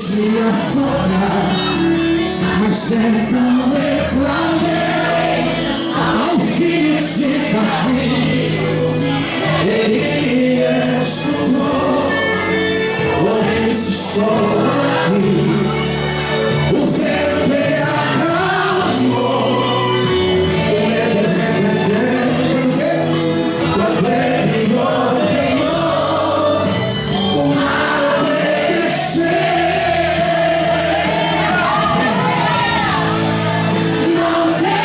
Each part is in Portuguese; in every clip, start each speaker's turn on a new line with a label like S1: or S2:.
S1: me afogar, mas é tão declarei ao filho de Davi. Ele me escutou, por isso estou aqui. O vento ele acalmou, o medo repreendeu, quando ele ordenou o mar obedecer. Não tem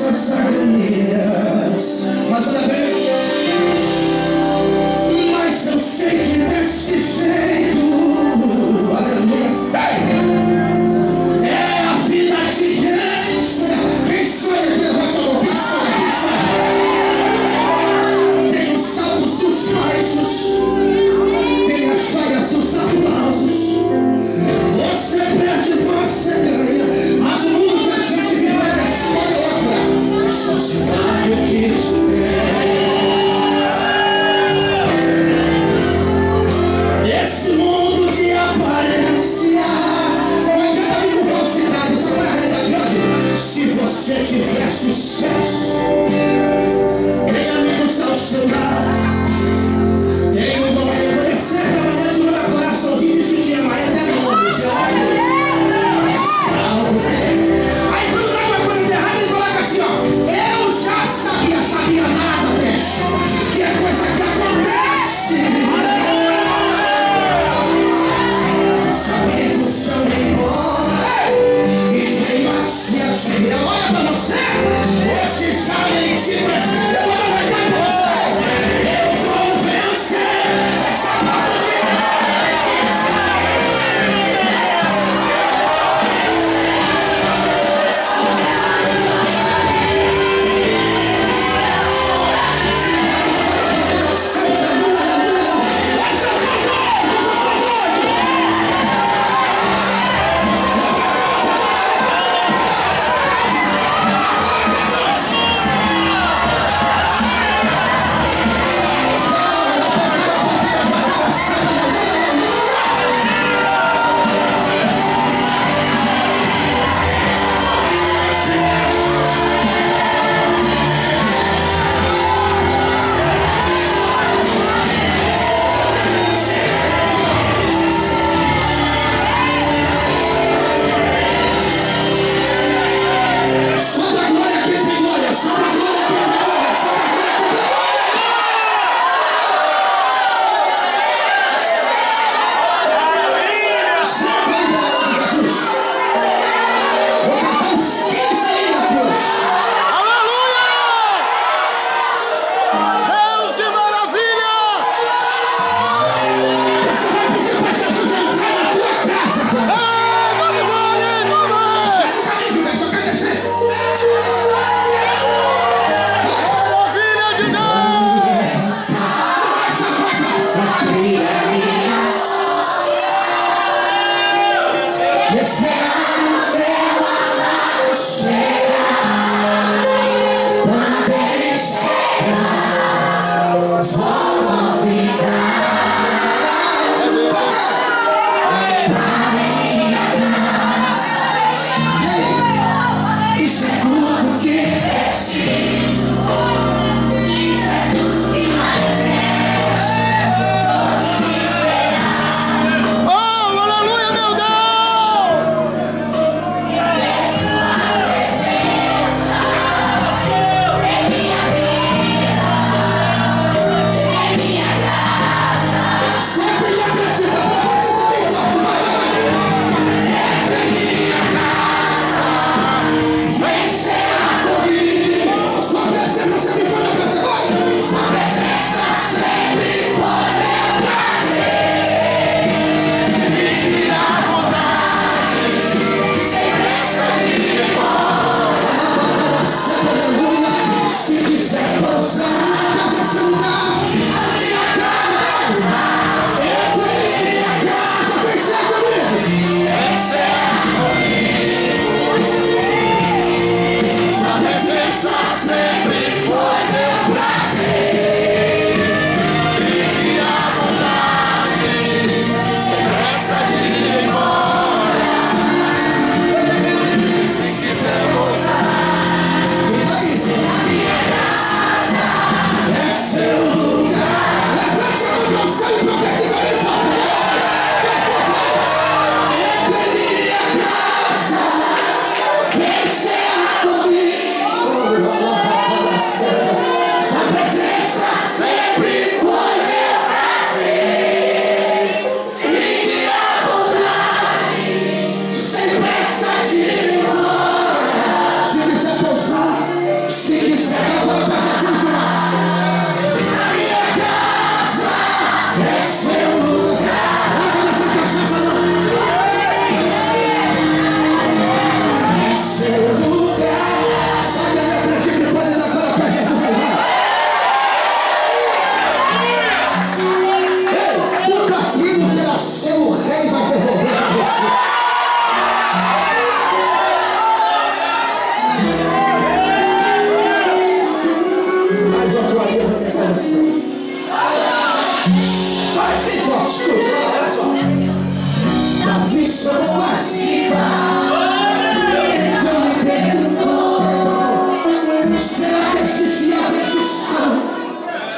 S1: essas agonias. Mas olha bem, mas eu sei que desse jeito, aleluia, é a vida de quem sonha. Quem sonha, que levante a mão. Quem sonha, quem sonha. Tem os saltos e os baixos, tem as falhas e os aplausos. Você perde, você ganha, mas o mundo que a gente vive é a história outra. Só se vale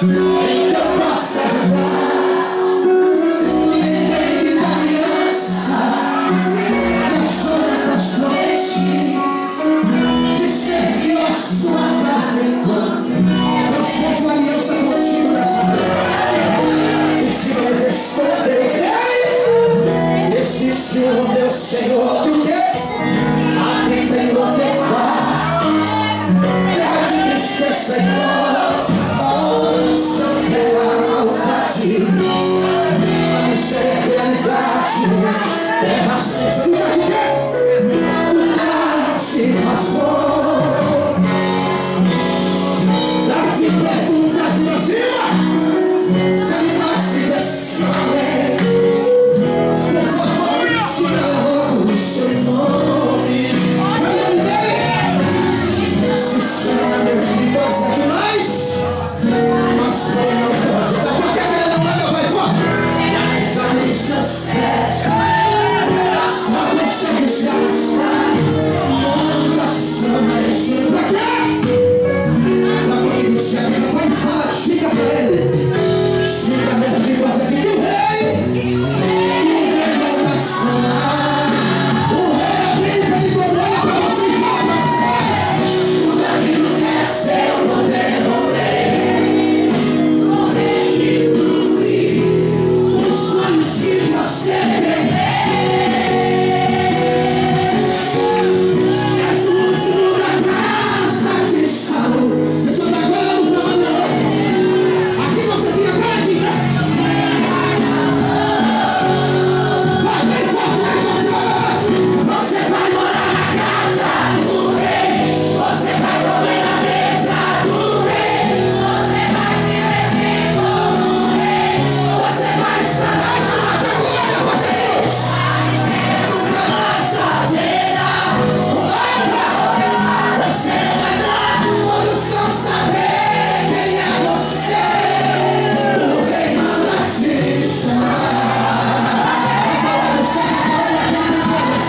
S1: em que eu possa ajudar. Lembrei-me da aliança que achou na pastoreia, de servir a sua casa enquanto eu fiz uma aliança contigo nessa terra. E se manifestou teu rei, existiu o meu Senhor do rei. Habita em Lodebar, terra de tristeza e dor, onde pela maldade a miséria é realidade. Terra sem lugar de quê? Arte passou. Davi pergunta se vazia, se ele nasce desse homem, por favor me tira logo o seu nome. Se chama meu filho, gosta demais, mas ele não pode. Da qualquer maneira não anda, vai forte. Já nem seus pés, só consegue se arrastar. Manda chama ele pra quê? Pra quando ele chega, não vai falar, chega pra ele. Chega meu filho, gosta de o rei manda chamar. O rei é aquele pra ele quando olha pra você e fala pra você. Tudo aquilo que é seu, poder morrer. Os sonhos que você tem. És o último da casa de Saul. Você só tá agora no trabalhador. Aqui você fica paradinho, né? Vai forte, vai. Você vai morar na casa do rei. Você vai comer na mesa do rei. Você vai viver como um rei. Você vai estar na jornada glória com Jesus. Nunca mais a vida muda. Você não vai dar todos vão saber quem é você. O rei manda te chamar. Agora sobe a glória,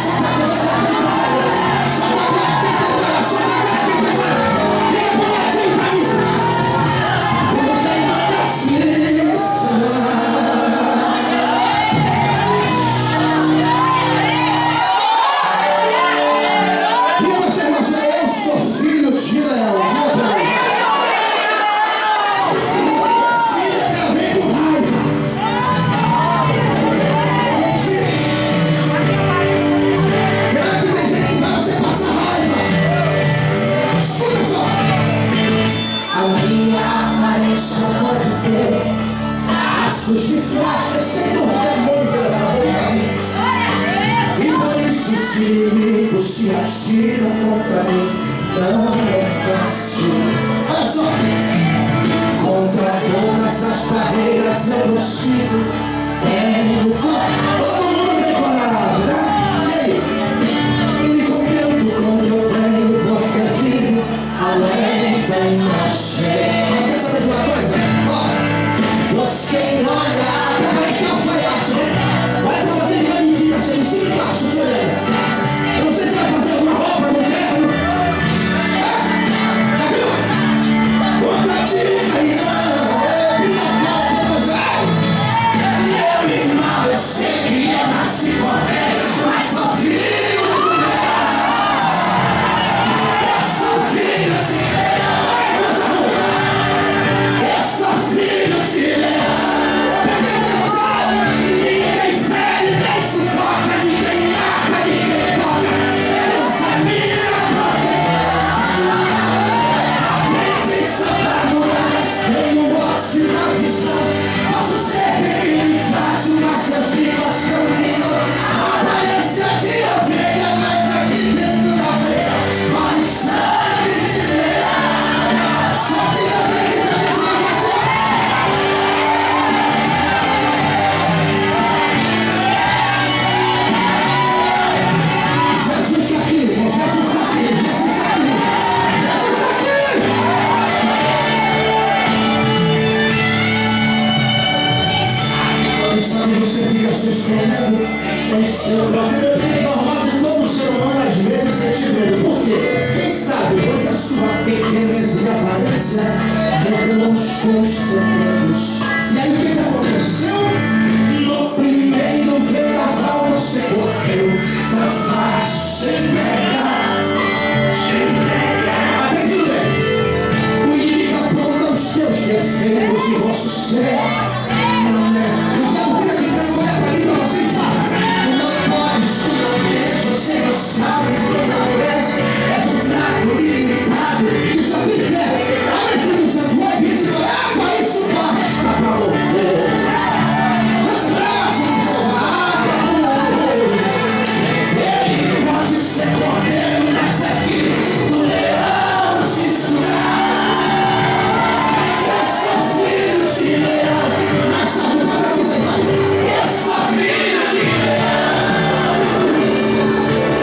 S1: sobe a glória, sobe a glória, sobe a glória, sobe a glória. Vem a boletim pra mim. O rei manda te chamar. E você mostra, eu sou filho de Leão. Diga pra ele. Esse eu vem com raiva. Melhor que tem gente que vai você passar raiva. Escuta só. A minha aparência pode ter as disfarces sem dúvida muito na boca. E por isso os inimigos se atiram contra mim. Não é fácil. Olha só. Contra todas as barreiras eu consigo. Tenho todo mundo bem coragem, né? E aí? Me contento com o que eu tenho, porque é vivo além da imagem. Mas quer saber de uma coisa? Ó, você olha, parece que é alfaiate, né? Olha pra você ficar me diga, você em cima e embaixo, te olhando. Eu não sei se vai fazer alguma roupa no terno. Tá viu? Outra dica aí, minha cara depois vai. Meu irmão, eu sei que eu nasci correto, mas sou filho do Leão. Eu sou filho de Leão. Olha que coisa boa. Eu sou filho de Leão. Ninguém fere, nem sufoca, ninguém marca, ninguém toca. Eu sabia mente Santa Muralhas, tenho ótima visão. Posso ser pequeno e frágil, mas as vivas caminham. Aparência de ovelha, mas aqui dentro da veia corre sangue de leão. Só que acredita nesse negócio. Jesus está aqui, irmão. Jesus está aqui, Jesus está aqui. Jesus está aqui. Quem sabe você fica se escondendo em seu próprio. Normal de todo ser humano, às vezes, sentir medo. Por quê? Quem sabe, pois a sua pequenez e aparência revelou os teus segredos. E aí o que aconteceu? No primeiro vendaval você correu para fácil sem pregar. Até tudo bem. O inimigo apronta os teus defeitos e você não é. O diabo fica de canto, olha para mim, para você e fala: tu não podes, tu não tens, você não sabe, tu não és. És um fraco, limitado. Isso aqui é fé. Abre o Espírito Santo, vai vir e fala: para isso basta para louvor. Os braços de Jeová, ele pode ser cordeiro, mas é filho do leão de Judá. Eu sou filho de leão, mas sabe o que eu dizer, pai? Eu sou filho de leão.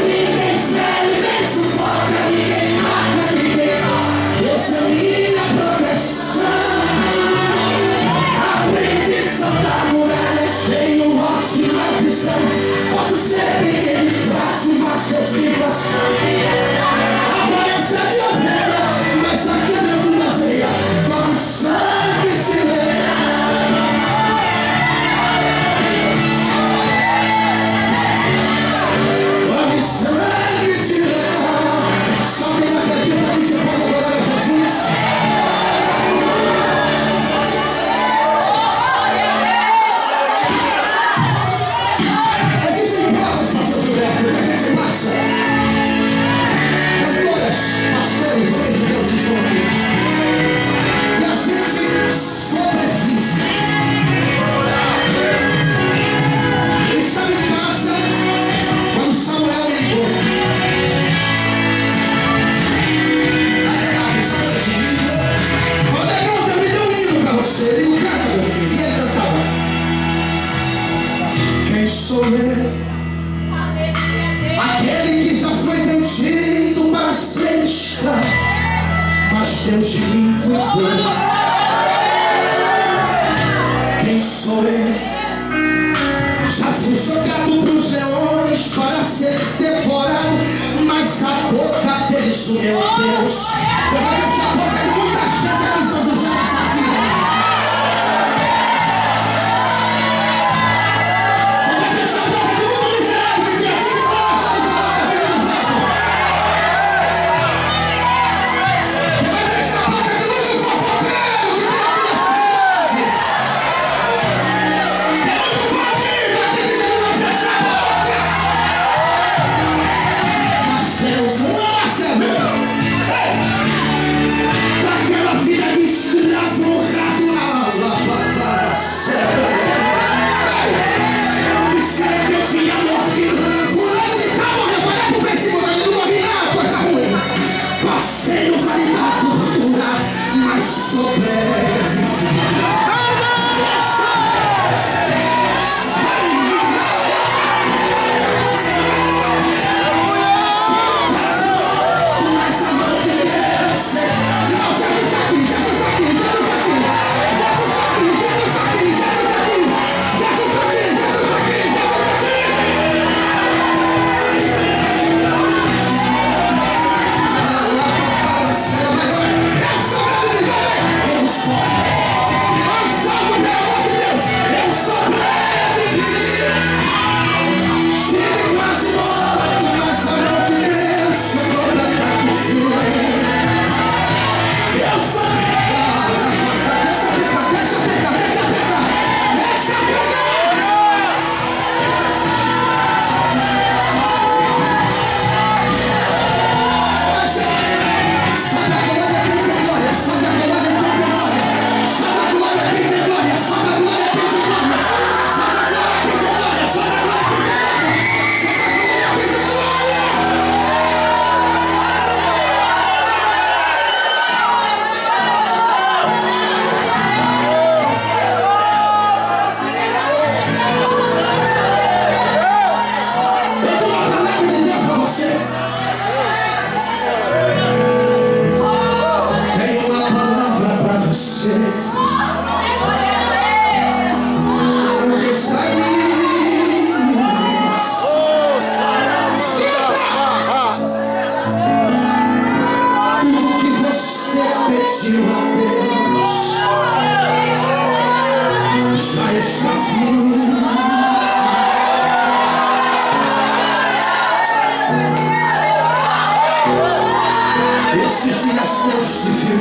S1: Ninguém fere, nem sufoca, ninguém mata, ninguém morre. Eu sou minha proteção. Aprendi a saltar muralhas, tenho ótima visão. Posso ser pequeno e frágil, mas Deus me a aparência de ovelha, mas aqui dentro da veia corre sangue de leão. Corre sangue de leão. Só quem acredita nisso pode adorar a Jesus. Existem provas, pastor Gilberto, que a gente passa. Cantoras, pastores, homens de Deus estão aqui. E a gente sobrevive. Ele estava em casa quando Samuel me ligou. Aí a biscoita de vida. Ô negão, eu me dei um livro pra você. Ele digo: canta, meu filho. E ele cantava: quem sou eu? Aquele que já foi vendido para ser escravo, mas Deus de mim cuidou. Quem sou eu? Já fui jogado para os leões para ser devorado, mas a boca deles, o meu Deus, eu vou fechar a boca de muita gente aqui em São José nessa vida. Eu vou fechar a boca de muito miserável que tem aqui que gosta de falar da vida dos outros. Eu vou fechar a boca de muito fofoqueiro que tem aqui nessa cidade. É muito bandido aqui que não vai fechar a boca. Mas Deus não é Marcelo. Ei!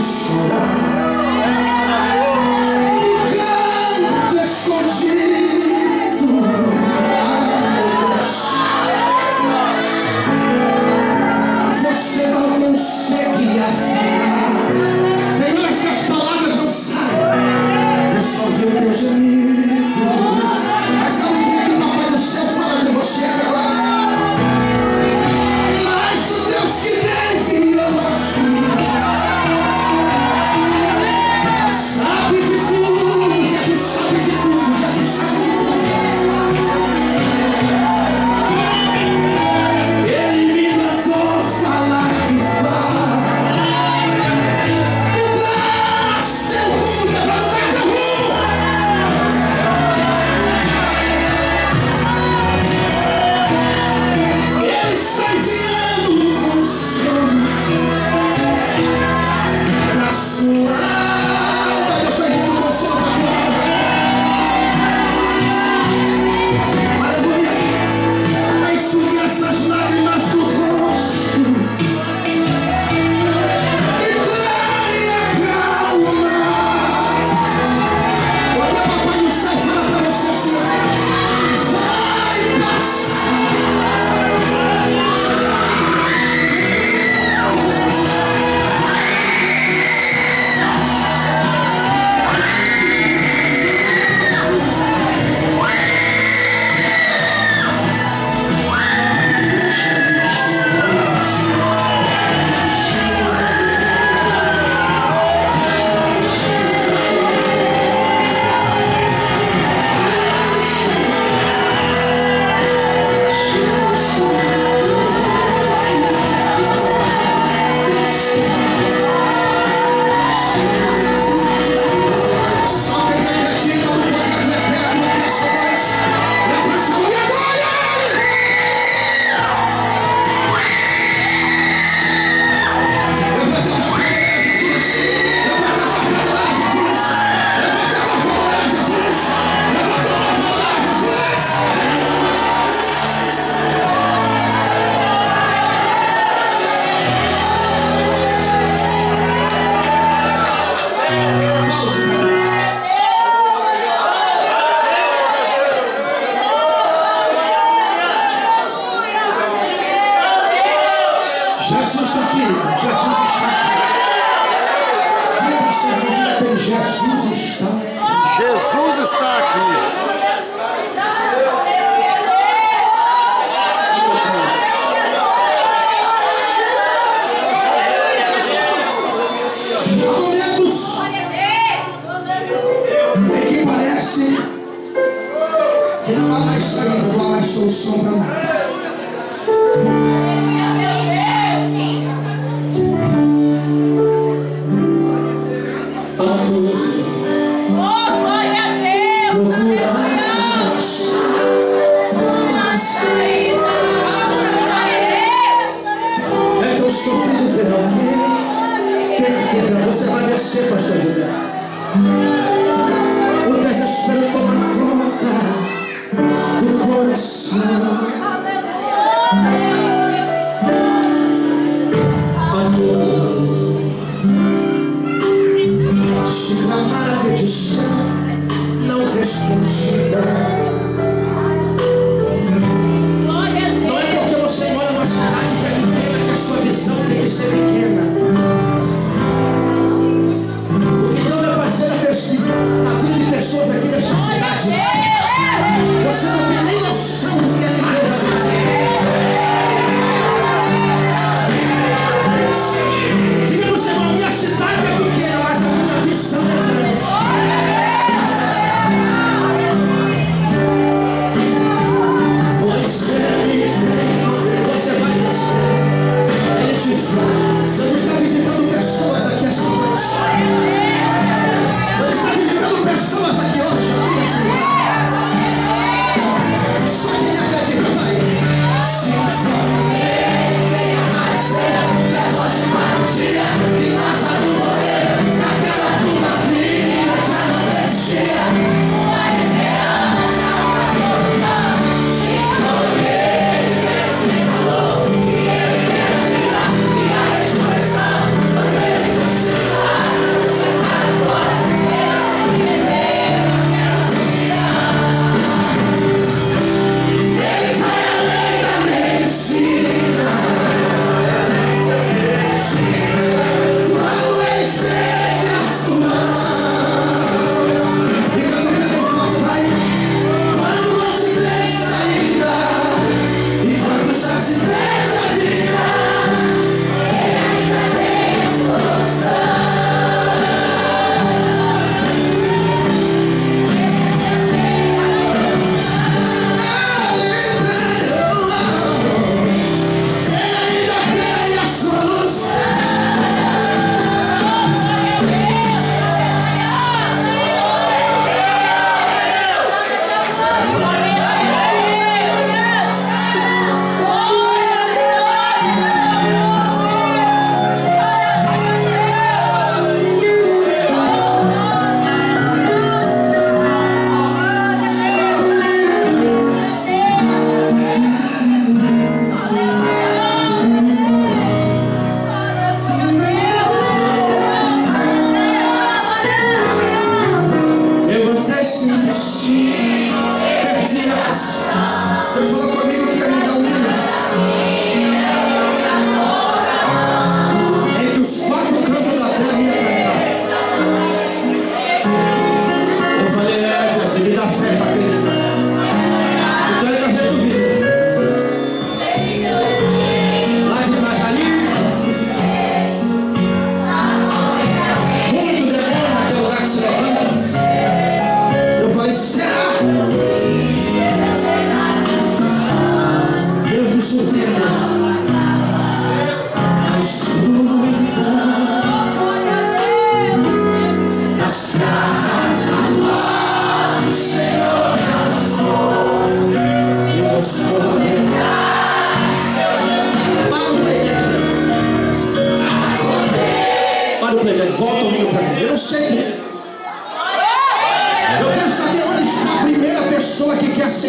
S1: chorar. No canto escondido, você não consegue afinar. Senhor, essas palavras não saem. Eu só vi o teu gemido. Mas sabe o que é que o Papai do Céu fala de você agora? Mas o Deus que desviou aqui sabe de tudo, Jesus sabe de tudo, Jesus sabe de tudo. Ele me mandou falar e falar. Mudar seu rumo, vai mudar teu rumo. Ele está enviando um consolo na sua alma. Deus está enviando um consolo para a tua alma. Aleluia. Vai enxugar essas lágrimas do rosto e traga calma. Porque o Papai do Céu fala para você assim, ó, vai passar. Só quem acredita no poder do eterno que é só nós. Levante a mão e adore Ele. Levante a voz para Jesus. Levante a voz para Jesus. Levante a voz para Jesus. Levante a voz para Jesus. Pause, meu irmão. Jesus está aqui, Jesus está aqui. Diga para o Senhor, diga para ele, Jesus está aqui.
S2: Jesus está aqui.
S1: Há momentos em que parece que não há mais saída, não há mais solução para nada. É tão sofrido ver alguém perder. Você vai descer, pastor Gilberto. O desespero toma conta do coração. Amor, se clamar a petição não respondida. Não é porque você mora numa cidade que é pequena que a sua visão tem que ser pequena. O que Deus vai fazer a pessoa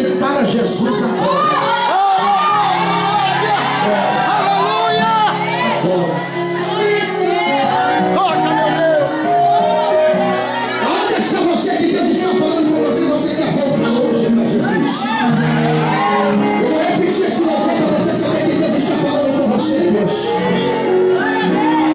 S1: aceitar a Jesus agora.